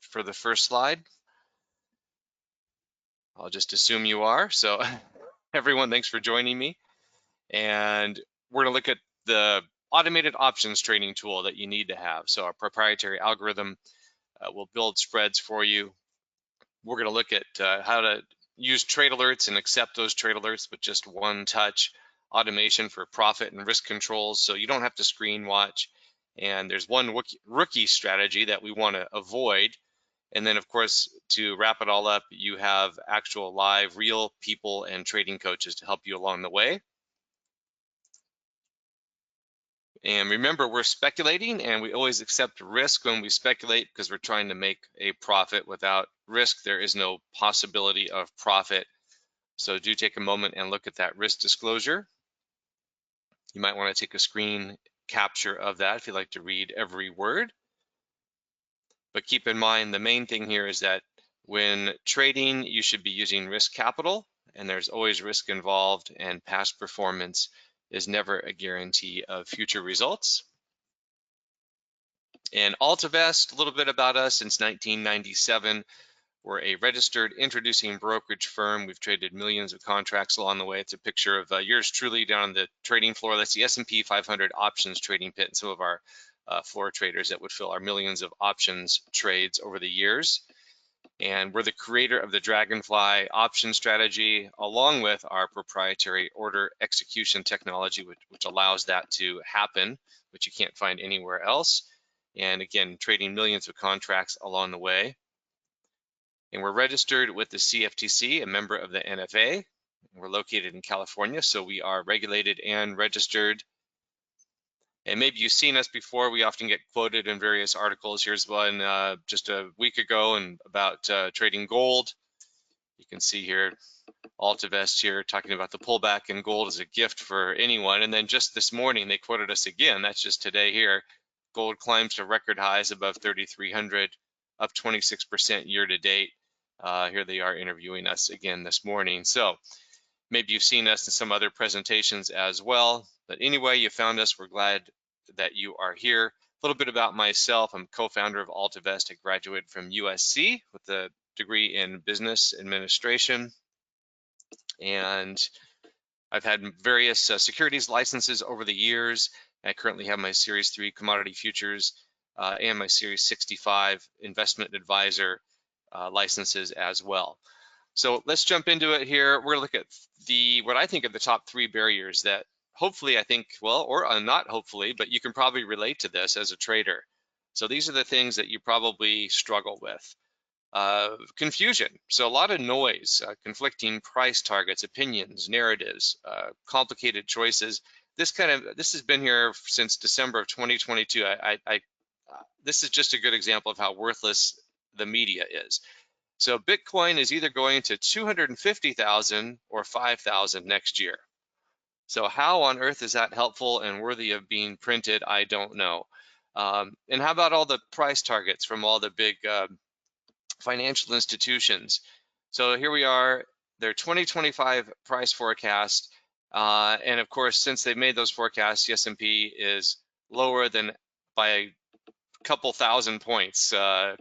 for the first slide? I'll just assume you are. So everyone, thanks for joining me. And we're gonna look at the automated options trading tool that you need to have. So our proprietary algorithm will build spreads for you. We're gonna look at how to use trade alerts and accept those trade alerts with just one touch, automation for profit and risk controls, so you don't have to screen watch. And there's one rookie strategy that we want to avoid. And then, of course, to wrap it all up, you have actual live, real people and trading coaches to help you along the way. And remember, we're speculating, and we always accept risk when we speculate because we're trying to make a profit. Without risk, there is no possibility of profit. So do take a moment and look at that risk disclosure. You might want to take a screen capture of that if you'd like to read every word. But keep in mind, the main thing here is that when trading, you should be using risk capital, and there's always risk involved, and past performance is never a guarantee of future results. And Altavest, a little bit about us. Since 1997, we're a registered introducing brokerage firm. We've traded millions of contracts along the way. It's a picture of yours truly down on the trading floor. That's the S&P 500 options trading pit and some of our floor traders that would fill our millions of options trades over the years. And we're the creator of the Dragonfly option strategy, along with our proprietary order execution technology, which allows that to happen, which you can't find anywhere else. And again, trading millions of contracts along the way. And we're registered with the CFTC, a member of the NFA. We're located in California, so we are regulated and registered. And maybe you've seen us before. We often get quoted in various articles. Here's one just a week ago and about trading gold. You can see here, Altavest here talking about the pullback in gold as a gift for anyone. And then just this morning, they quoted us again. That's just today here. Gold climbs to record highs above 3,300, up 26% year to date. Here they are interviewing us again this morning. So maybe you've seen us in some other presentations as well. But anyway, you found us. We're glad that you are here. A little bit about myself. I'm co-founder of Altavest. I graduated from USC with a degree in business administration. And I've had various securities licenses over the years. I currently have my Series 3 commodity futures and my Series 65 investment advisor licenses as well. So let's jump into it here. We're gonna look at what I think are the top 3 barriers that hopefully I think, well, or not hopefully, but you can probably relate to this as a trader. So these are the things that you probably struggle with. Confusion, so a lot of noise, conflicting price targets, opinions, narratives, complicated choices. This has been here since December of 2022. This is just a good example of how worthless the media is. So Bitcoin is either going to 250,000 or 5,000 next year. So how on earth is that helpful and worthy of being printed? I don't know. And how about all the price targets from all the big financial institutions? So here we are, their 2025 price forecast. And of course, since they've made those forecasts, the S&P is lower than by a couple thousand points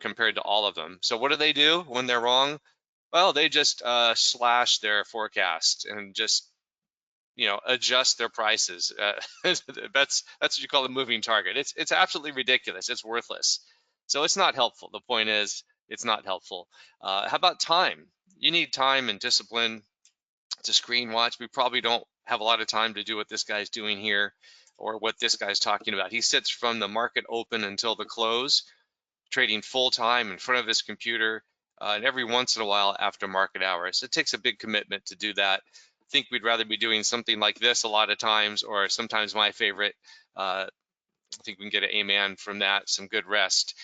compared to all of them. So what do they do when they're wrong? Well, they just slash their forecast and just adjust their prices. That's what you call a moving target. It's absolutely ridiculous. It's worthless. So it's not helpful. The point is, it's not helpful. How about time? You need time and discipline to screen watch. We probably don't have a lot of time to do what this guy's doing here or what this guy's talking about. He sits from the market open until the close, trading full time in front of his computer, and every once in a while after market hours. It takes a big commitment to do that. I think we'd rather be doing something like this a lot of times, or sometimes my favorite. I think we can get an amen from that, some good rest.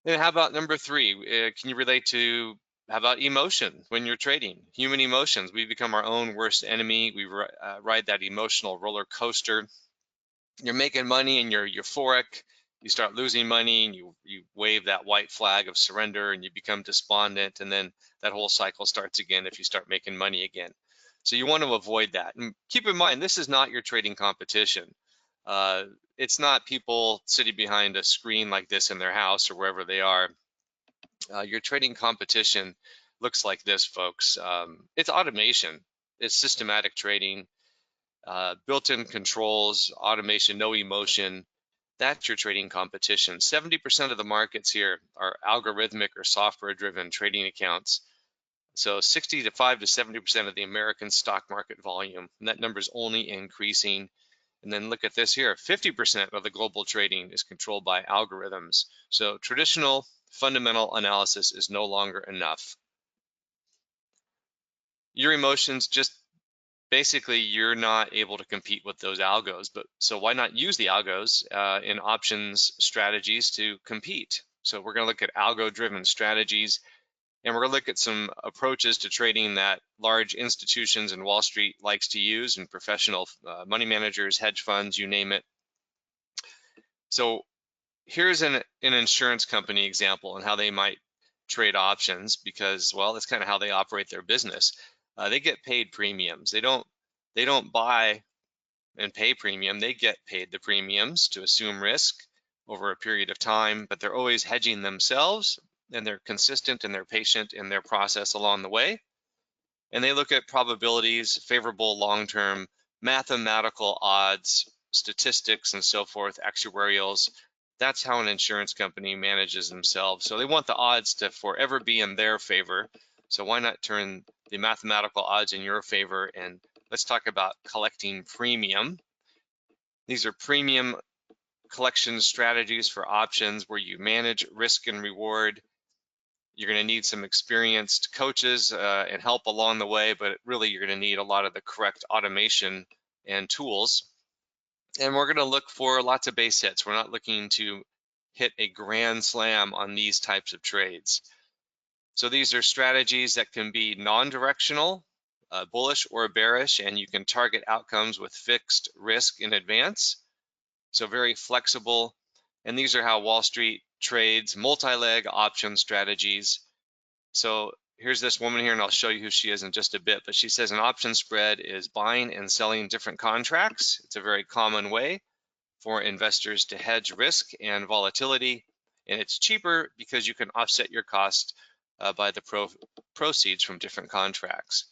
And how about number 3? Can you relate to, how about emotion when you're trading? Human emotions. We become our own worst enemy. We ride that emotional roller coaster. You're making money and you're euphoric. You start losing money and you wave that white flag of surrender and you become despondent, and then that whole cycle starts again if you start making money again. So you want to avoid that. And keep in mind, this is not your trading competition. It's not people sitting behind a screen like this in their house or wherever they are Your trading competition looks like this, folks. It's automation. It's systematic trading, built-in controls, automation, no emotion. That's your trading competition. 70% of the markets here are algorithmic or software-driven trading accounts. So 65 to 70% of the American stock market volume, and that number is only increasing. And then look at this here, 50% of the global trading is controlled by algorithms. So traditional fundamental analysis is no longer enough. Your emotions just basically you're not able to compete with those algos, but so why not use the algos in options strategies to compete? So we're going to look at algo-driven strategies, and we're going to look at some approaches to trading that large institutions and Wall Street likes to use, and professional money managers, hedge funds, you name it. So here's an insurance company example and how they might trade options, because, well, that's kind of how they operate their business. They get paid premiums. They don't buy and pay premium. They get paid the premiums to assume risk over a period of time, but they're always hedging themselves, and they're consistent and they're patient in their process along the way. And they look at probabilities, favorable long-term mathematical odds, statistics, and so forth, actuarials. That's how an insurance company manages themselves. So they want the odds to forever be in their favor. So why not turn the mathematical odds in your favor? And let's talk about collecting premium. These are premium collection strategies for options where you manage risk and reward. You're going to need some experienced coaches and help along the way, but really you're going to need a lot of the correct automation and tools. And we're going to look for lots of base hits. We're not looking to hit a grand slam on these types of trades. So these are strategies that can be non-directional, bullish or bearish, and you can target outcomes with fixed risk in advance. So very flexible. And these are how Wall Street trades multi-leg option strategies. So here's this woman here, and I'll show you who she is in just a bit, but she says an option spread is buying and selling different contracts. It's a very common way for investors to hedge risk and volatility, and it's cheaper because you can offset your cost by the proceeds from different contracts.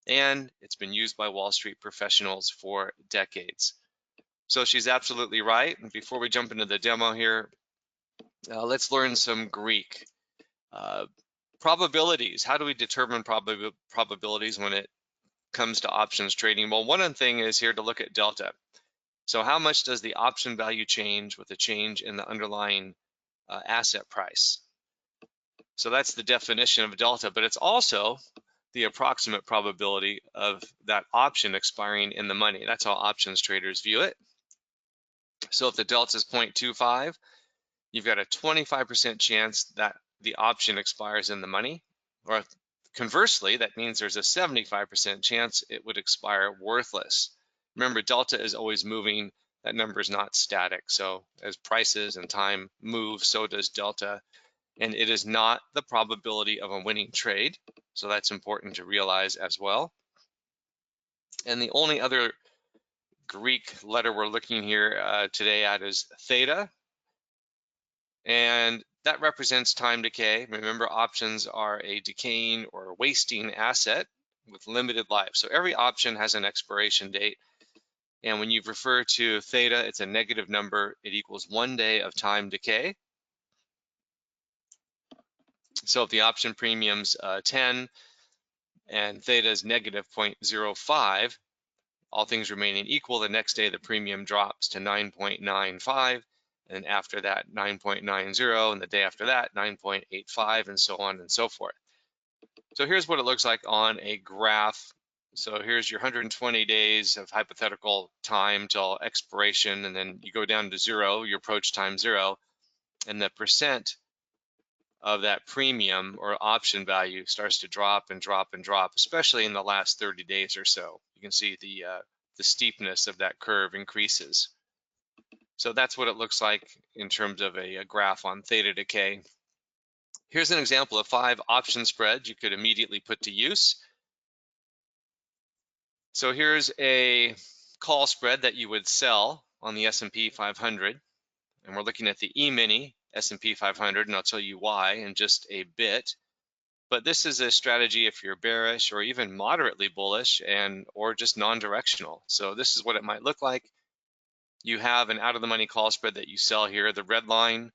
And it's been used by Wall Street professionals for decades. So she's absolutely right. And before we jump into the demo here, let's learn some Greek. Probabilities. How do we determine probabilities when it comes to options trading? Well, one thing is here to look at delta. So how much does the option value change with a change in the underlying asset price? So that's the definition of delta, but it's also the approximate probability of that option expiring in the money. That's how options traders view it. So if the delta is 0.25, you've got a 25% chance that the option expires in the money, or conversely, that means there's a 75% chance it would expire worthless. Remember, delta is always moving. That number is not static. So as prices and time move, so does delta. And it is not the probability of a winning trade. So that's important to realize as well. And the only other Greek letter we're looking here today at is theta. And that represents time decay. Remember, options are a decaying or wasting asset with limited life. So every option has an expiration date. And when you refer to theta, it's a negative number. It equals 1 day of time decay. So if the option premium's 10 and theta is negative 0.05, all things remaining equal, the next day the premium drops to 9.95. And after that, 9.90, and the day after that, 9.85, and so on and so forth. So here's what it looks like on a graph. So here's your 120 days of hypothetical time till expiration, and then you go down to 0, you approach time 0, and the percent of that premium or option value starts to drop and drop and drop, especially in the last 30 days or so. You can see the steepness of that curve increases. So that's what it looks like in terms of a graph on theta decay. Here's an example of 5 option spreads you could immediately put to use. So here's a call spread that you would sell on the S&P 500. And we're looking at the E-mini S&P 500, and I'll tell you why in just a bit. But this is a strategy if you're bearish or even moderately bullish or just non-directional. So this is what it might look like. You have an out-of-the-money call spread that you sell here. The red line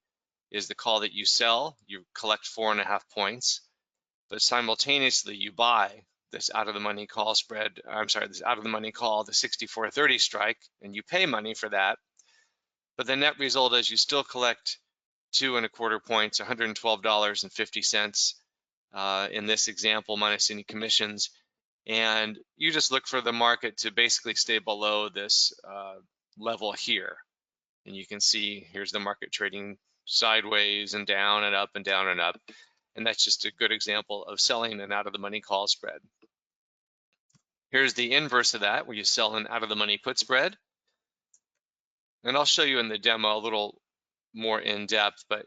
is the call that you sell. You collect 4.5 points, but simultaneously you buy this out-of-the-money call spread. I'm sorry, this out-of-the-money call, the 64.30 strike, and you pay money for that. But the net result is you still collect 2.25 points, $112.50 in this example, minus any commissions. And you just look for the market to basically stay below this level here. And you can see here's the market trading sideways and down and up and down and up. And that's just a good example of selling an out-of-the-money call spread. Here's the inverse of that, where you sell an out-of-the-money put spread. And I'll show you in the demo a little more in depth, but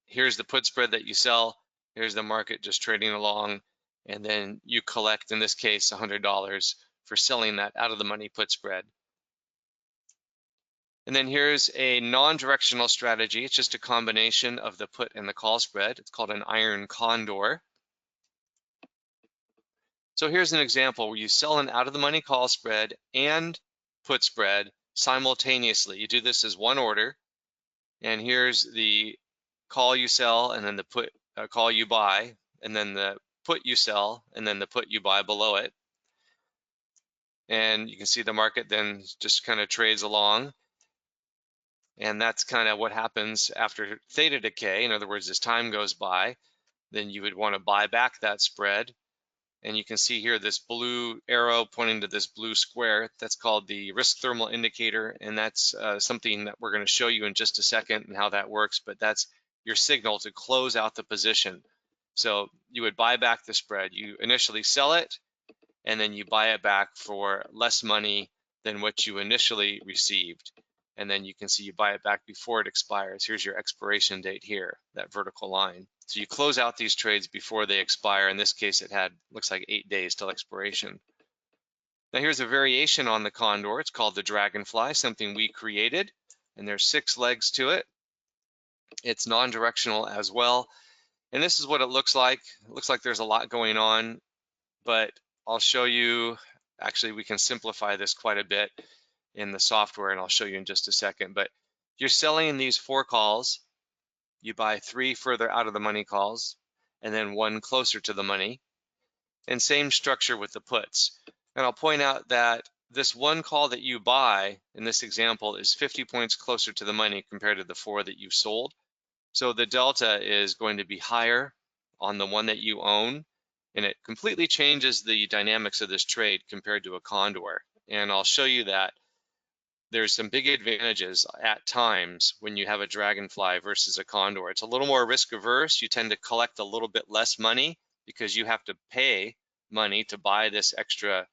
here's the put spread that you sell. Here's the market just trading along, and then you collect, in this case, $100 for selling that out-of-the-money put spread. And then here's a non-directional strategy. It's just a combination of the put and the call spread. It's called an iron condor. So here's an example where you sell an out-of-the-money call spread and put spread simultaneously. You do this as one order, and here's the call you sell, and then the put call you buy, and then the put you sell, and then the put you buy below it. And you can see the market then just kind of trades along. And that's kind of what happens after theta decay. In other words, as time goes by, then you would want to buy back that spread. And you can see here this blue arrow pointing to this blue square. That's called the risk thermal indicator. And that's something that we're going to show you in just a second and how that works. But that's your signal to close out the position. So you would buy back the spread. You initially sell it, and then you buy it back for less money than what you initially received. And then you can see you buy it back before it expires. Here's your expiration date here, that vertical line. So you close out these trades before they expire. In this case, it looks like 8 days till expiration. Now here's a variation on the condor. It's called the dragonfly, something we created, and there's 6 legs to it. It's non-directional as well. And this is what it looks like. It looks like there's a lot going on, but I'll show you, actually we can simplify this quite a bit in the software, and I'll show you in just a second. But you're selling these 4 calls. You buy 3 further out of the money calls, and then 1 closer to the money. And same structure with the puts. And I'll point out that this 1 call that you buy in this example is 50 points closer to the money compared to the 4 that you sold. So the delta is going to be higher on the one that you own, and it completely changes the dynamics of this trade compared to a condor. And I'll show you that there's some big advantages at times when you have a dragonfly versus a condor. It's a little more risk averse. You tend to collect a little bit less money because you have to pay money to buy this extra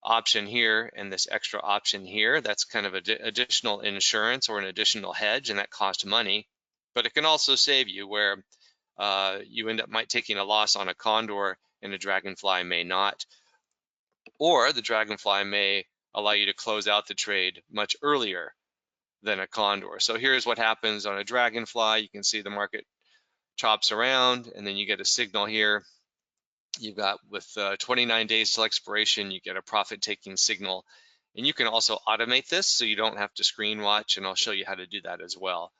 option here and this extra option here. That's kind of additional insurance or an additional hedge, and that costs money. But it can also save you, where you might taking a loss on a condor and a dragonfly may not. Or the dragonfly may allow you to close out the trade much earlier than a condor. So here's what happens on a dragonfly. You can see the market chops around, and then you get a signal here. You've got, with 29 days till expiration, you get a profit-taking signal. And you can also automate this so you don't have to screen watch, and I'll show you how to do that as well.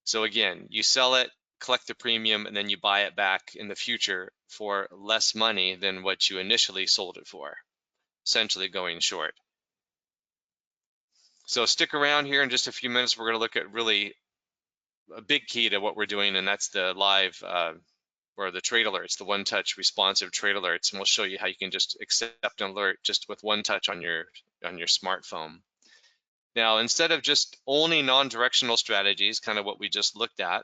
So again, you sell it, collect the premium, and then you buy it back in the future for less money than what you initially sold it for, essentially going short. So stick around here in just a few minutes. We're going to look at really a big key to what we're doing, and that's the live or the trade alerts, the one-touch responsive trade alerts, and we'll show you how you can just accept an alert just with one touch on your smartphone. Now, instead of just only non-directional strategies, kind of what we just looked at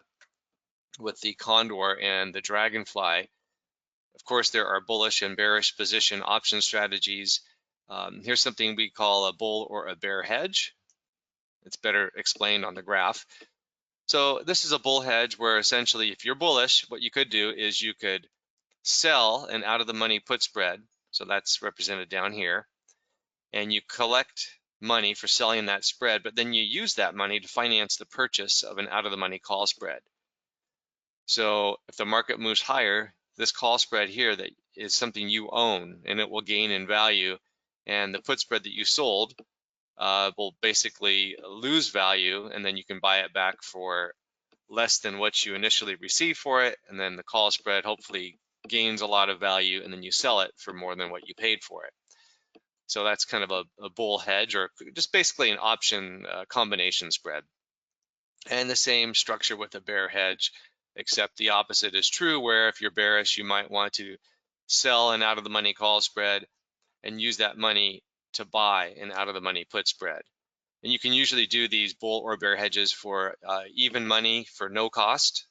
with the condor and the dragonfly, of course, there are bullish and bearish position option strategies. Here's something we call a bull or a bear hedge. It's better explained on the graph. So this is a bull hedge where essentially if you're bullish, what you could do is you could sell an out of the money put spread. So that's represented down here. And you collect money for selling that spread, but then you use that money to finance the purchase of an out-of-the-money call spread. So if the market moves higher, this call spread here that is something you own, and it will gain in value, and the put spread that you sold will basically lose value, and then you can buy it back for less than what you initially received for it, and then the call spread hopefully gains a lot of value, and then you sell it for more than what you paid for it. So that's kind of a bull hedge, or just basically an option combination spread. And the same structure with a bear hedge, except the opposite is true, where if you're bearish, you might want to sell an out-of-the-money call spread and use that money to buy an out-of-the-money put spread. And you can usually do these bull or bear hedges for even money for no cost,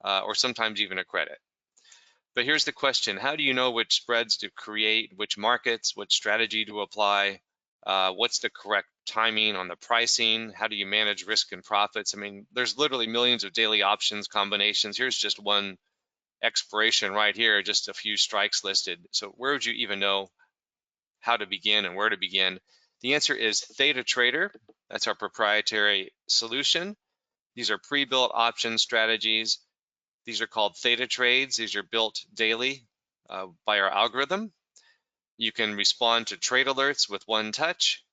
or sometimes even a credit. But here's the question: how do you know which spreads to create, which markets, what strategy to apply? What's the correct timing on the pricing? How do you manage risk and profits? I mean, there's literally millions of daily options combinations. Here's just one expiration right here, just a few strikes listed. So where would you even know how to begin and where to begin? The answer is Theta Trader. That's our proprietary solution. These are pre-built option strategies. These are called theta trades. These are built daily by our algorithm. You can respond to trade alerts with one touch.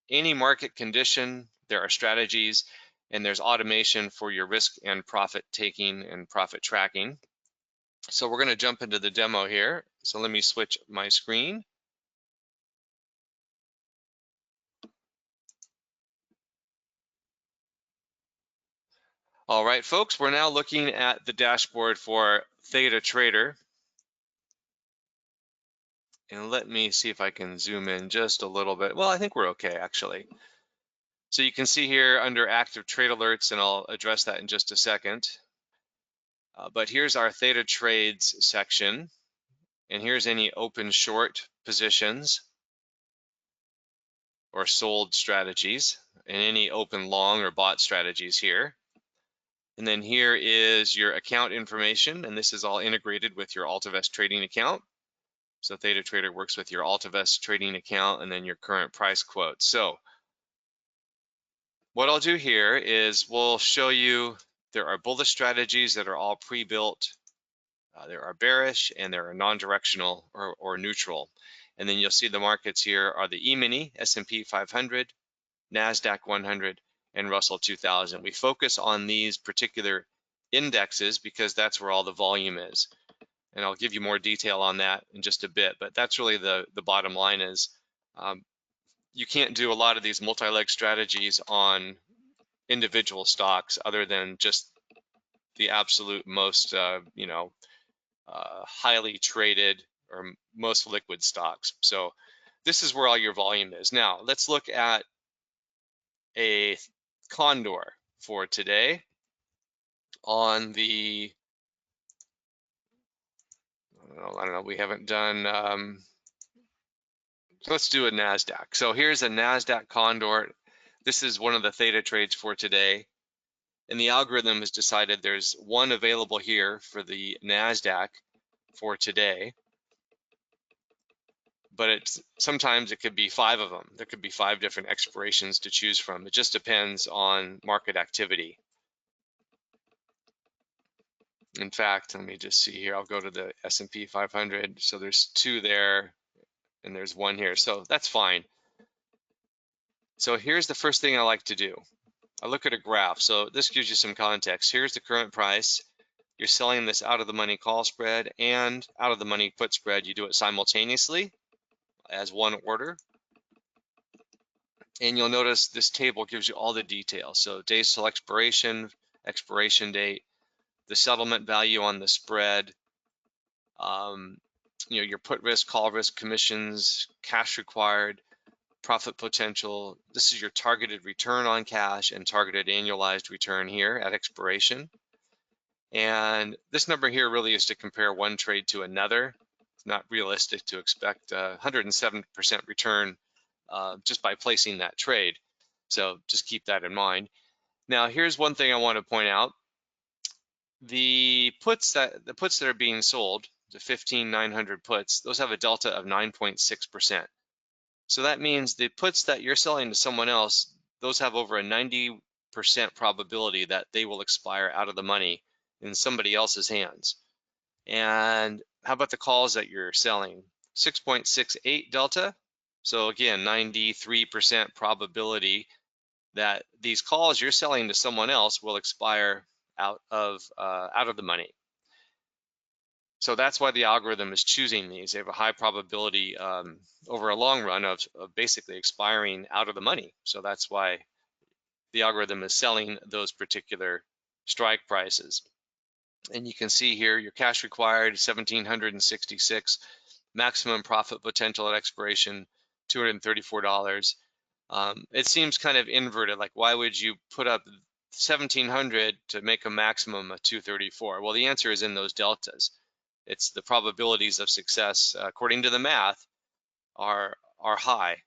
Any market condition, there are strategies, and there's automation for your risk and profit taking and profit tracking. So we're going to jump into the demo here. So let me switch my screen. All right, folks, we're now looking at the dashboard for Theta Trader. And let me see if I can zoom in just a little bit. Well, I think we're okay, actually. So you can see here under active trade alerts, and I'll address that in just a second. But here's our Theta Trades section. And here's any open short positions or sold strategies, and any open long or bought strategies here. And then here is your account information, and this is all integrated with your Altavest trading account. So Theta Trader works with your Altavest trading account and then your current price quote. So what I'll do here is we'll show you there are bullish strategies that are all pre-built. There are bearish, and there are non-directional or neutral. And then you'll see the markets here are the E-mini, S&P 500, NASDAQ 100, and Russell 2000. We focus on these particular indexes because that's where all the volume is. And I'll give you more detail on that in just a bit, but that's really the bottom line is you can't do a lot of these multi-leg strategies on individual stocks other than just the absolute most, highly traded or most liquid stocks. So this is where all your volume is. Now let's look at a condor for today on the, I don't know, we haven't done, let's do a NASDAQ. So here's a NASDAQ condor. This is one of the theta trades for today. And the algorithm has decided there's one available here for the NASDAQ for today. But sometimes it could be 5 of them. There could be 5 different expirations to choose from. It just depends on market activity. In fact, let me just see here. I'll go to the S&P 500. So there's 2 there, and there's 1 here. So that's fine. So here's the first thing I like to do. I look at a graph. So this gives you some context. Here's the current price. You're selling this out of the money call spread and out of the money put spread. You do it simultaneously as one order. And you'll notice this table gives you all the details. So days till expiration, expiration date, the settlement value on the spread, your put risk, call risk, commissions, cash required, profit potential. This is your targeted return on cash and targeted annualized return here at expiration. And this number here really is to compare one trade to another. It's not realistic to expect 107% return just by placing that trade. So just keep that in mind. Now, here's one thing I want to point out. The puts that are being sold, the 15,900 puts, those have a delta of 9.6%. So that means the puts that you're selling to someone else, those have over a 90% probability that they will expire out of the money in somebody else's hands. And how about the calls that you're selling? 6.68 delta. So again, 93% probability that these calls you're selling to someone else will expire out of the money. So that's why the algorithm is choosing these. They have a high probability over a long run of basically expiring out of the money. So that's why the algorithm is selling those particular strike prices. And you can see here your cash required 1,766, maximum profit potential at expiration $234. It seems kind of inverted. Like, why would you put up 1,700 to make a maximum of 234? Well, the answer is in those deltas. It's the probabilities of success, according to the math, are high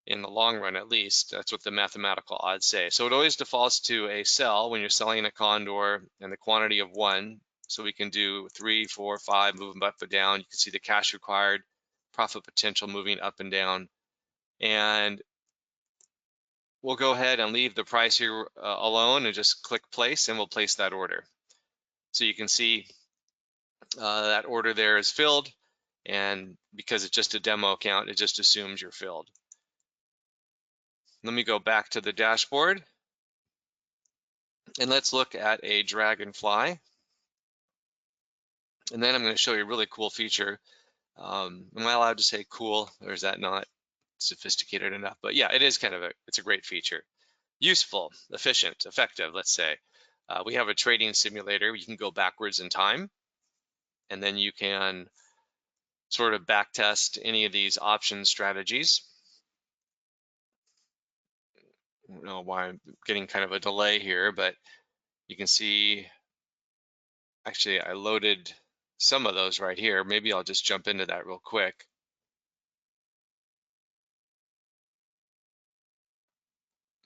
in the long run, at least. That's what the mathematical odds say. So it always defaults to a sell when you're selling a condor and the quantity of 1. So we can do 3, 4, 5, move them up and down. You can see the cash required, profit potential moving up and down. And we'll go ahead and leave the price here alone and just click place, and we'll place that order. So you can see that order there is filled, and because it's just a demo account, it just assumes you're filled. Let me go back to the dashboard, and let's look at a dragonfly. And then I'm going to show you a really cool feature. Am I allowed to say cool, or is that not sophisticated enough? But yeah, it is kind of it's a great feature. Useful, efficient, effective, let's say. We have a trading simulator. You can go backwards in time, and then you can sort of back test any of these option strategies. I don't know why I'm getting kind of a delay here, but you can see, actually, I loaded some of those right here. Maybe I'll just jump into that real quick.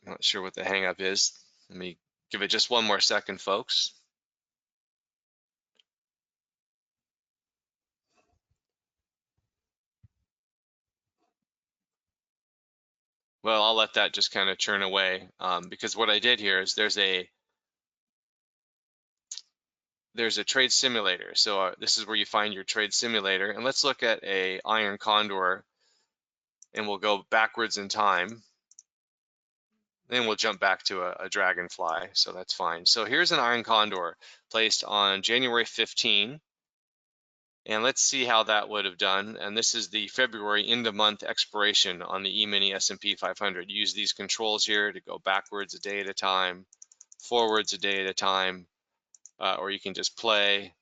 I'm not sure what the hang up is. Let me give it just one more second, folks. Well, I'll let that just kind of churn away because what I did here is there's a trade simulator. So this is where you find your trade simulator. And let's look at a iron condor, and we'll go backwards in time. Then we'll jump back to a dragonfly, so that's fine. So here's an iron condor placed on January 15. And let's see how that would have done. And this is the February end of month expiration on the E-mini S&P 500. Use these controls here to go backwards a day at a time, forwards a day at a time, or you can just play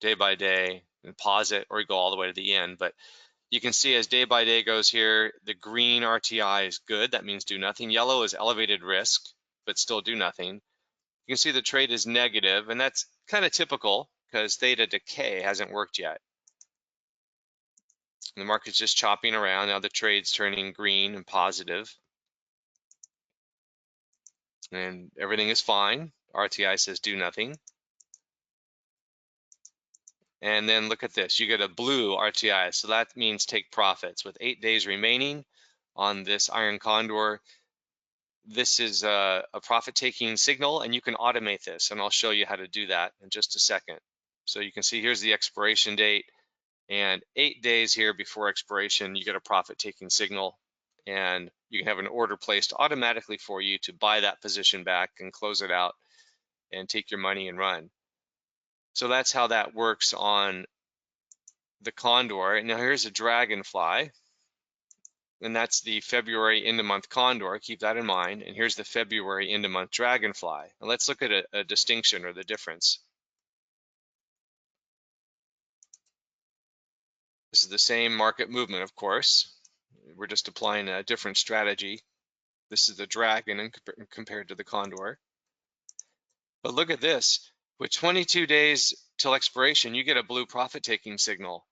day by day and pause it, or you go all the way to the end. But you can see as day by day goes here, the green RTI is good. That means do nothing. Yellow is elevated risk, but still do nothing. You can see the trade is negative, and that's kind of typical because theta decay hasn't worked yet. The market's just chopping around. Now the trade's turning green and positive, and everything is fine. RTI says do nothing. And then look at this, you get a blue RTI, so that means take profits. With 8 days remaining on this iron condor, this is a profit-taking signal, and you can automate this, and I'll show you how to do that in just a second. So you can see here's the expiration date, and 8 days here before expiration, you get a profit-taking signal, and you can have an order placed automatically for you to buy that position back and close it out and take your money and run. So that's how that works on the condor. And now here's a dragonfly, and that's the February end of month condor. Keep that in mind. And here's the February end of month dragonfly. And let's look at a distinction or the difference. This is the same market movement, of course. We're just applying a different strategy. This is the dragon compared to the condor. But look at this. With 22 days till expiration, you get a blue profit-taking signal.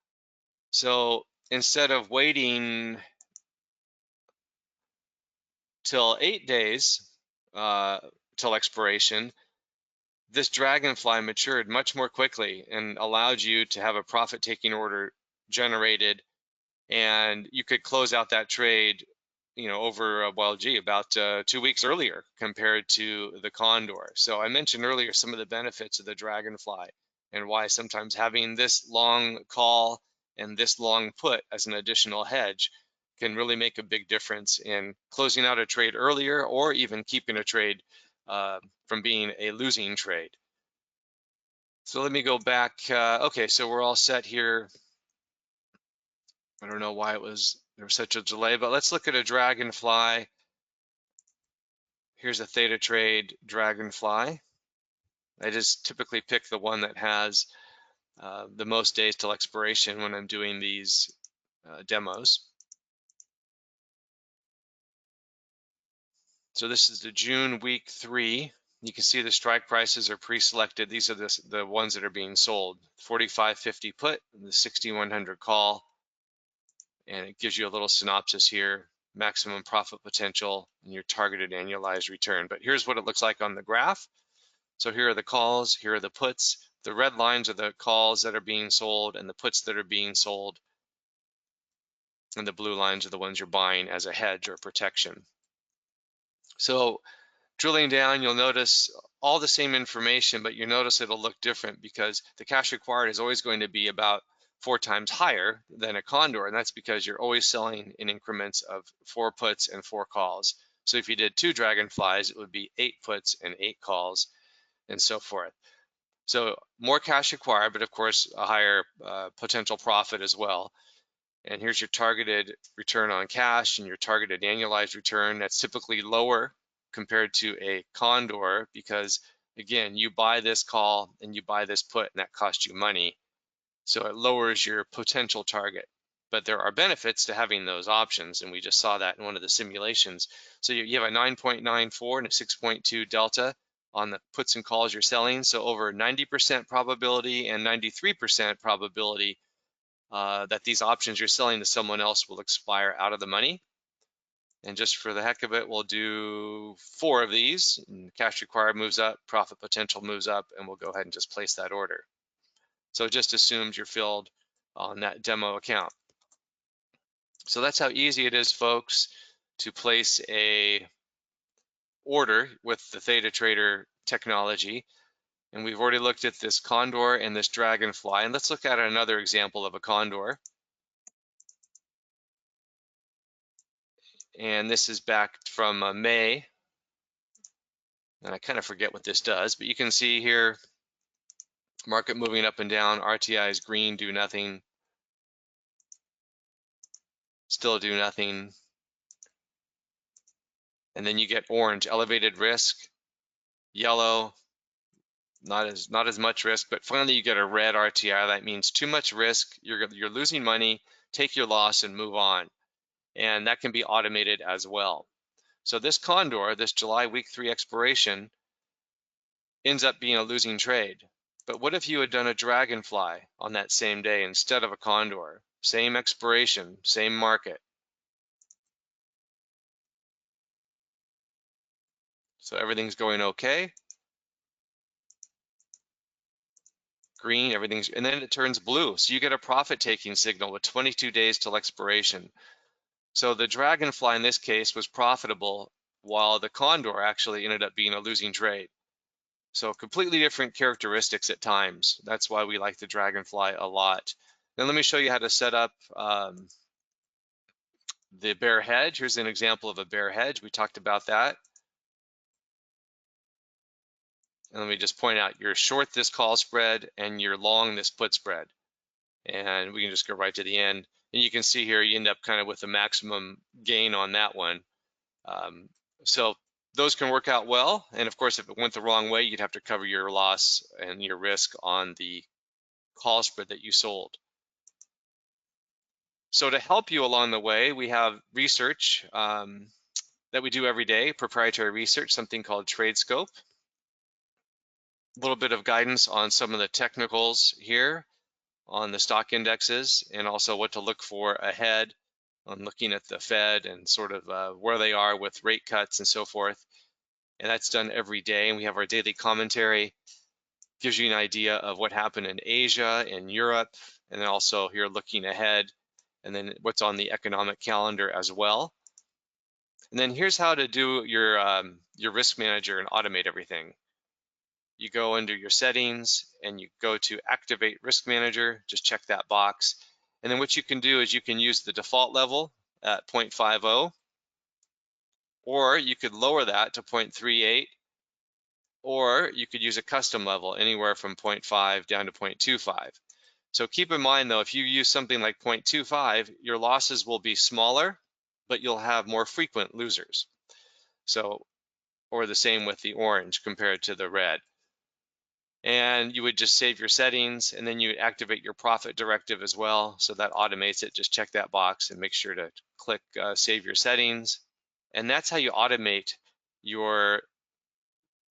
So instead of waiting till 8 days till expiration, this dragonfly matured much more quickly and allowed you to have a profit-taking order generated and you could close out that trade, you know, over, well, gee, about 2 weeks earlier compared to the condor. So I mentioned earlier some of the benefits of the dragonfly and why sometimes having this long call and this long put as an additional hedge can really make a big difference in closing out a trade earlier, or even keeping a trade from being a losing trade. So let me go back. Okay, so we're all set here. I don't know why there was such a delay, but let's look at a dragonfly. Here's a theta trade dragonfly. I just typically pick the one that has the most days till expiration when I'm doing these demos. So this is the June week 3. You can see the strike prices are pre-selected. These are the ones that are being sold. 45.50 put, the 6100 call, and it gives you a little synopsis here: maximum profit potential and your targeted annualized return. But here's what it looks like on the graph. So here are the calls, here are the puts. The red lines are the calls that are being sold and the puts that are being sold, and the blue lines are the ones you're buying as a hedge or protection. So drilling down, you'll notice all the same information, but you notice it'll look different because the cash required is always going to be about 4 times higher than a condor, and that's because you're always selling in increments of 4 puts and 4 calls. So if you did 2 dragonflies, it would be 8 puts and 8 calls, and so forth. So more cash required, but of course a higher potential profit as well. And here's your targeted return on cash and your targeted annualized return. That's typically lower compared to a condor because, again, you buy this call and you buy this put, and that costs you money. So it lowers your potential target. But there are benefits to having those options, and we just saw that in one of the simulations. So you have a 9.94 and a 6.2 delta on the puts and calls you're selling. So over 90% probability and 93% probability that these options you're selling to someone else will expire out of the money. And just for the heck of it, we'll do 4 of these. And cash required moves up, profit potential moves up, and we'll go ahead and just place that order. So it just assumes you're filled on that demo account. So that's how easy it is, folks, to place a order with the Theta Trader technology. And we've already looked at this condor and this dragonfly. And let's look at another example of a condor. And this is back from May. And I kind of forget what this does, but you can see here, market moving up and down, RTI is green, do nothing, still do nothing. And then you get orange, elevated risk, yellow, not as much risk, but finally you get a red RTI. That means too much risk, you're losing money, take your loss and move on. And that can be automated as well. So this condor, this July week 3 expiration, ends up being a losing trade. But what if you had done a dragonfly on that same day instead of a condor? Same expiration, same market. So everything's going okay. Green, everything's, and then it turns blue. So you get a profit taking signal with 22 days till expiration. So the dragonfly in this case was profitable, while the condor actually ended up being a losing trade. So completely different characteristics at times. That's why we like the dragonfly a lot. Now let me show you how to set up the bear hedge. Here's an example of a bear hedge. We talked about that. And let me just point out, you're short this call spread and you're long this put spread. And we can just go right to the end. And you can see here, you end up kind of with a maximum gain on that one. So those can work out well. And of course, if it went the wrong way, you'd have to cover your loss and your risk on the call spread that you sold. So to help you along the way, we have research that we do every day, proprietary research, something called TradeScope. A little bit of guidance on some of the technicals here on the stock indexes, and also what to look for ahead on looking at the Fed and sort of where they are with rate cuts and so forth. And that's done every day. And we have our daily commentary, gives you an idea of what happened in Asia and Europe, and then also here looking ahead and then what's on the economic calendar as well. And then here's how to do your risk manager and automate everything. You go under your settings and you go to activate risk manager, just check that box. And then what you can do is you can use the default level at 0.50, or you could lower that to 0.38, or you could use a custom level anywhere from 0.5 down to 0.25. So keep in mind though, if you use something like 0.25, your losses will be smaller, but you'll have more frequent losers. So, or the same with the orange compared to the red. And you would just save your settings, and then you activate your profit directive as well. So that automates it. Just check that box and make sure to click save your settings. And that's how you automate your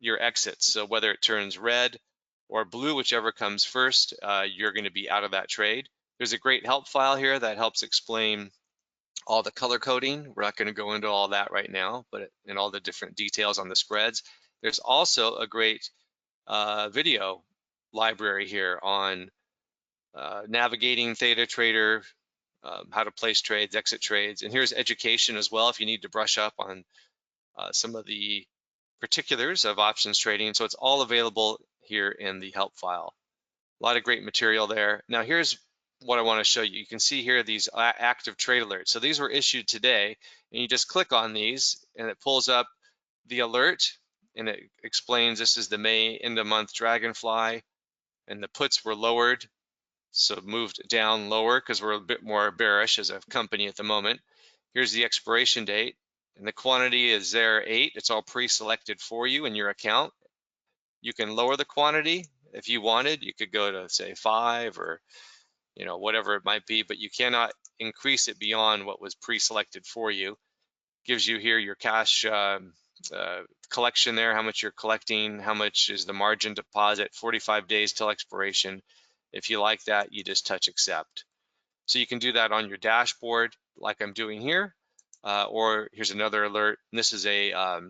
exits. So whether it turns red or blue, whichever comes first, you're going to be out of that trade. There's a great help file here that helps explain all the color coding. We're not going to go into all that right now, but in all the different details on the spreads. There's also a great video library here on navigating theta trader, how to place trades, exit trades, and here's education as well if you need to brush up on some of the particulars of options trading. So it's all available here in the help file. A lot of great material there. Now here's what I want to show you. You can see here these active trade alerts. So these were issued today, and you just click on these and it pulls up the alert, and it explains this is the May end of month dragonfly, and the puts were lowered, so moved down lower because we're a bit more bearish as a company at the moment. Here's the expiration date, and the quantity is there 8. It's all pre-selected for you in your account. You can lower the quantity if you wanted. You could go to say 5 or whatever it might be, but you cannot increase it beyond what was pre-selected for you. Gives you here your cash collection there, how much you're collecting, how much is the margin deposit, 45 days till expiration. If you like that, you just touch accept. So you can do that on your dashboard like I'm doing here, or here's another alert. And this is a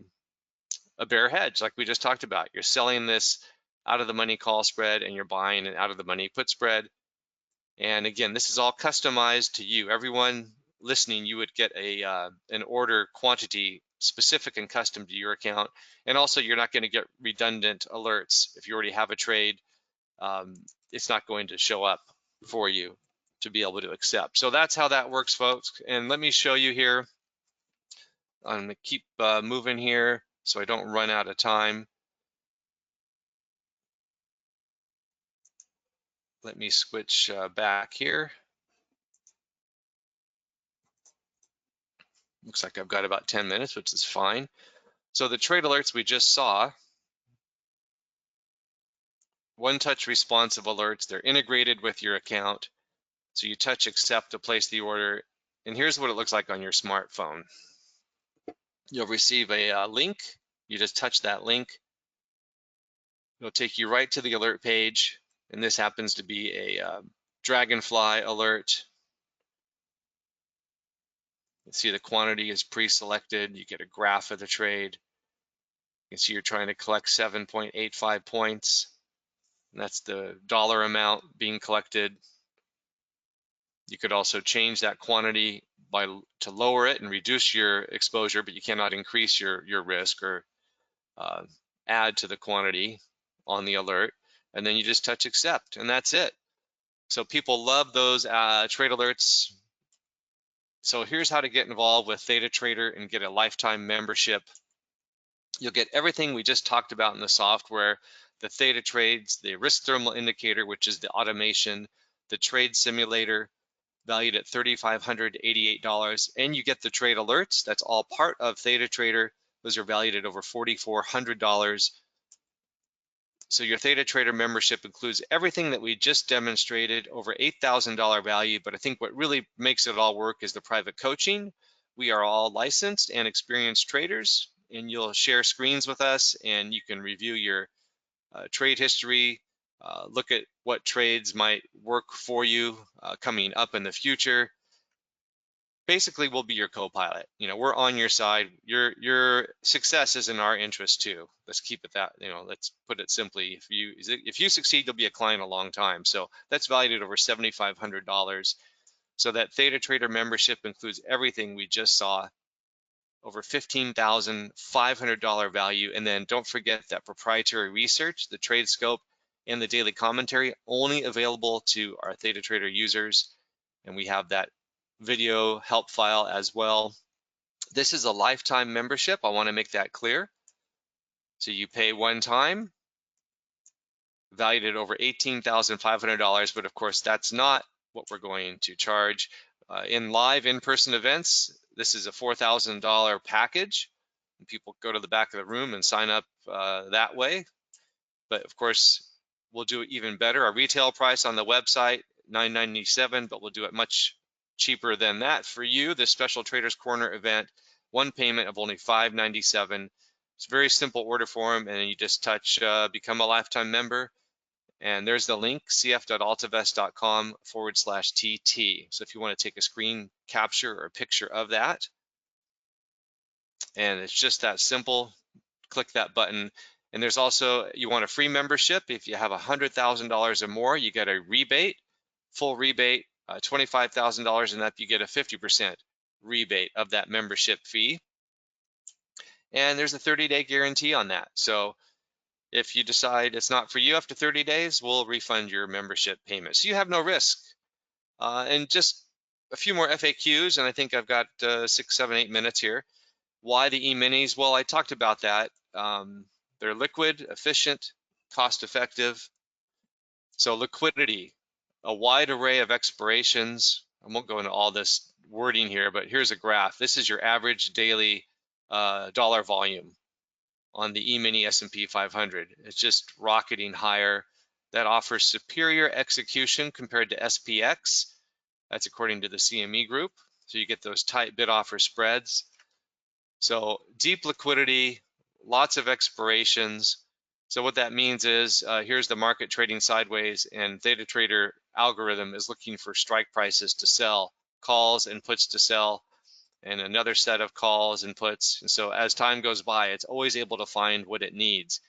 bear hedge like we just talked about. You're selling this out of the money call spread and you're buying an out of the money put spread. And again, this is all customized to you. Everyone listening, you would get an order quantity specific and custom to your account. And also you're not going to get redundant alerts. If you already have a trade, it's not going to show up for you to be able to accept. So that's how that works, folks. And let me show you here. I'm going to keep moving here so I don't run out of time. Let me switch back here. Looks like I've got about 10 minutes, which is fine. So the trade alerts we just saw, one-touch responsive alerts, they're integrated with your account. So you touch accept to place the order. And here's what it looks like on your smartphone. You'll receive a link. You just touch that link. It'll take you right to the alert page. And this happens to be a dragonfly alert. You see the quantity is pre-selected. You get a graph of the trade. You can see you're trying to collect 7.85 points. And that's the dollar amount being collected. You could also change that quantity to lower it and reduce your exposure, but you cannot increase your risk or add to the quantity on the alert. And then you just touch accept, and that's it. So people love those trade alerts. So here's how to get involved with Theta Trader and get a lifetime membership. You'll get everything we just talked about in the software, the Theta Trades, the risk thermal indicator, which is the automation, the trade simulator, valued at $3,588, and you get the trade alerts. That's all part of Theta Trader. Those are valued at over $4,400. So your Theta Trader membership includes everything that we just demonstrated, over $8,000 value, but I think what really makes it all work is the private coaching. We are all licensed and experienced traders, and you'll share screens with us, and you can review your trade history, look at what trades might work for you coming up in the future. Basically, we'll be your co-pilot. We're on your side. Your success is in our interest too. Let's keep it that. Let's put it simply. If you succeed, you'll be a client a long time. So that's valued at over $7,500. So that Theta Trader membership includes everything we just saw, over $15,500 value. And then don't forget that proprietary research, the trade scope, and the daily commentary, only available to our Theta Trader users. And we have that video help file as well. This is a lifetime membership. I want to make that clear. So you pay one time, valued at over $18,500, but of course that's not what we're going to charge. In live in-person events, this is a $4,000 package. People go to the back of the room and sign up that way. But of course, we'll do it even better. Our retail price on the website, $997, but we'll do it much cheaper than that for you. This special Traders Corner event, one payment of only $597. It's a very simple order form, and you just touch become a lifetime member. And there's the link, cf.altavest.com/TT. So if you want to take a screen capture or a picture of that, and it's just that simple, click that button. And there's also, you want a free membership. If you have $100,000 or more, you get a rebate, full rebate, $25,000 and up, you get a 50% rebate of that membership fee. And there's a 30-day guarantee on that. So if you decide it's not for you after 30 days, we'll refund your membership payment. So you have no risk. And just a few more FAQs, and I think I've got 6, 7, 8 minutes here. Why the E-minis? Well, I talked about that. They're liquid, efficient, cost-effective. So liquidity, a wide array of expirations. I won't go into all this wording here, but here's a graph. This is your average daily dollar volume on the E-mini S&P 500. It's just rocketing higher. That offers superior execution compared to SPX. That's according to the CME group. So you get those tight bid offer spreads. So deep liquidity, lots of expirations. So what that means is here's the market trading sideways, and Theta Trader algorithm is looking for strike prices to sell, calls and puts to sell, and another set of calls and puts. And so as time goes by, it's always able to find what it needs.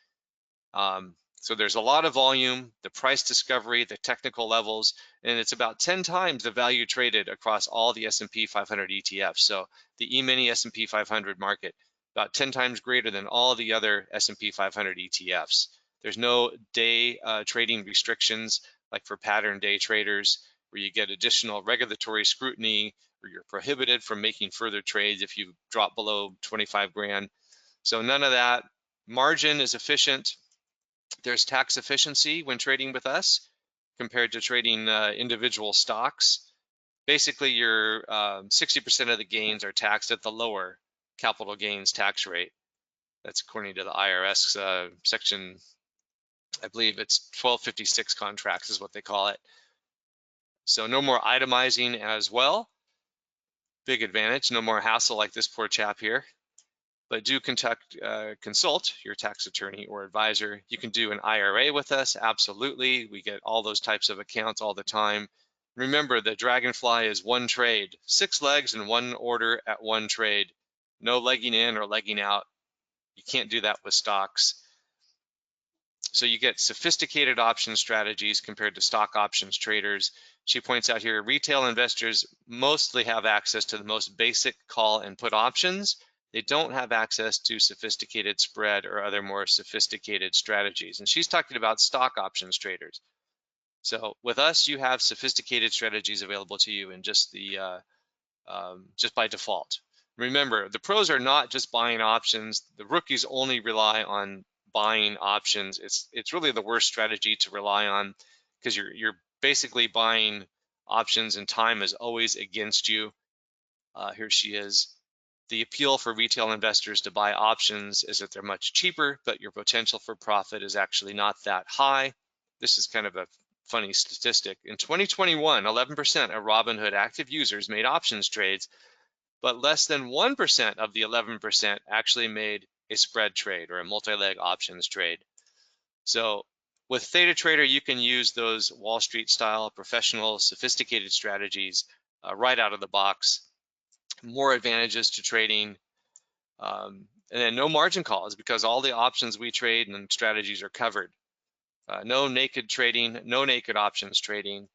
So there's a lot of volume, the price discovery, the technical levels, and it's about 10 times the value traded across all the S&P 500 ETFs. So the E-mini S&P 500 market, about 10 times greater than all the other S&P 500 ETFs. There's no day trading restrictions like for pattern day traders, where you get additional regulatory scrutiny, or you're prohibited from making further trades if you drop below 25 grand. So none of that. Margin is efficient. There's tax efficiency when trading with us compared to trading individual stocks. Basically, your 60% of the gains are taxed at the lower capital gains tax rate. That's according to the IRS section, I believe it's 1256 contracts is what they call it. So no more itemizing as well. Big advantage, no more hassle like this poor chap here. But do consult your tax attorney or advisor. You can do an IRA with us, absolutely. We get all those types of accounts all the time. Remember, the Dragonfly is one trade, 6 legs and 1 order at 1 trade. No legging in or legging out. You can't do that with stocks. So you get sophisticated option strategies compared to stock options traders. She points out here, retail investors mostly have access to the most basic call and put options. They don't have access to sophisticated spread or other more sophisticated strategies. And she's talking about stock options traders. So with us, you have sophisticated strategies available to you in just the just by default. Remember, the pros are not just buying options. The rookies only rely on buying options. It's really the worst strategy to rely on, because you're basically buying options and time is always against you. Here she is. The appeal for retail investors to buy options is that they're much cheaper, but your potential for profit is actually not that high. This is kind of a funny statistic. In 2021, 11% of Robinhood active users made options trades, but less than 1% of the 11% actually made a spread trade or a multi-leg options trade. So with Theta Trader, you can use those Wall Street style, professional, sophisticated strategies right out of the box. More advantages to trading, and then no margin calls, because all the options we trade and strategies are covered. No naked trading, no naked options trading.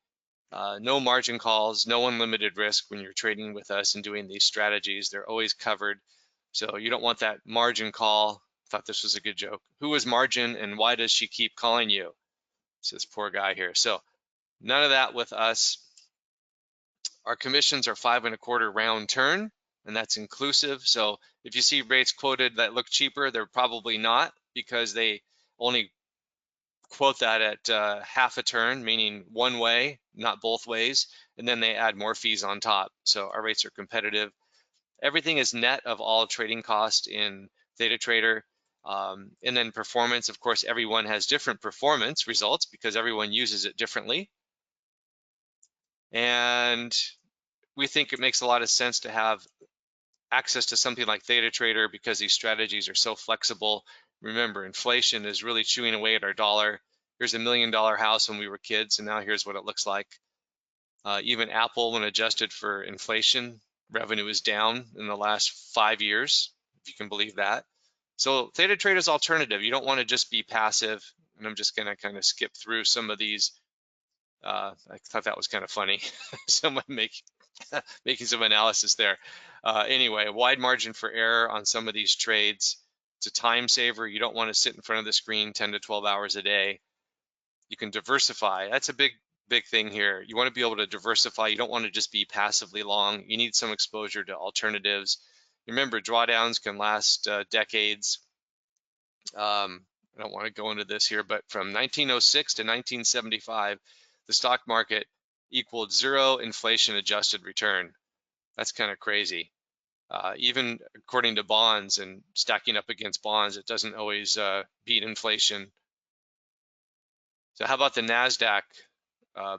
No margin calls, no unlimited risk when you're trading with us and doing these strategies. They're always covered. So you don't want that margin call. Thought this was a good joke. Who is Margin and why does she keep calling you? It's this poor guy here. So none of that with us. Our commissions are 5 1/4 round turn, and that's inclusive. So if you see rates quoted that look cheaper, they're probably not, because they only quote that at half a turn, meaning one way, not both ways, and then they add more fees on top. So our rates are competitive. Everything is net of all trading costs in ThetaTrader. And then performance, of course, everyone has different performance results because everyone uses it differently. And we think it makes a lot of sense to have access to something like ThetaTrader because these strategies are so flexible. Remember, inflation is really chewing away at our dollar. Here's $1 million house when we were kids, and now here's what it looks like. Even Apple, when adjusted for inflation, revenue is down in the last 5 years, if you can believe that. So ThetaTrader is alternative. You don't want to just be passive. And I'm just going to kind of skip through some of these. I thought that was kind of funny. Someone making some analysis there. Anyway, wide margin for error on some of these trades. It's a time saver. You don't want to sit in front of the screen 10 to 12 hours a day. You can diversify. That's a big thing here. You want to be able to diversify. You don't want to just be passively long. You need some exposure to alternatives. Remember, drawdowns can last decades. I don't want to go into this here, but from 1906 to 1975, the stock market equaled 0 inflation adjusted return. That's kind of crazy. Even according to bonds and stacking up against bonds, it doesn't always beat inflation. So how about the NASDAQ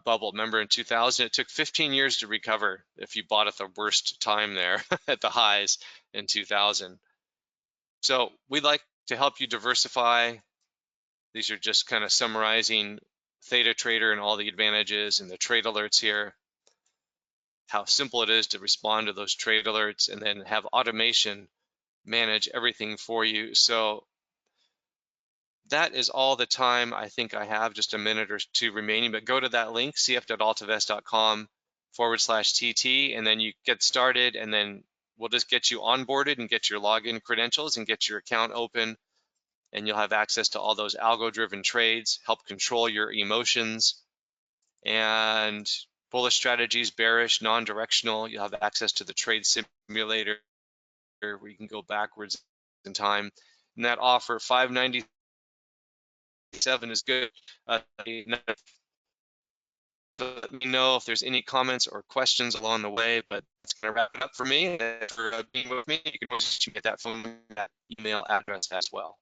bubble? Remember in 2000, it took 15 years to recover if you bought at the worst time there at the highs in 2000. So we'd like to help you diversify. These are just kind of summarizing ThetaTrader and all the advantages and the trade alerts here, how simple it is to respond to those trade alerts, and then have automation manage everything for you. So that is all the time I think I have, just a minute or two remaining, but go to that link, cf.altavest.com/TT, and then you get started, and then we'll just get you onboarded and get your login credentials and get your account open, and you'll have access to all those algo-driven trades, help control your emotions, and bullish strategies, bearish, non-directional. You'll have access to the trade simulator where you can go backwards in time. And that offer, $597 is good. Let me know if there's any comments or questions along the way, but it's going to wrap it up for me. And for being with me, you can also get that phone, that email address as well.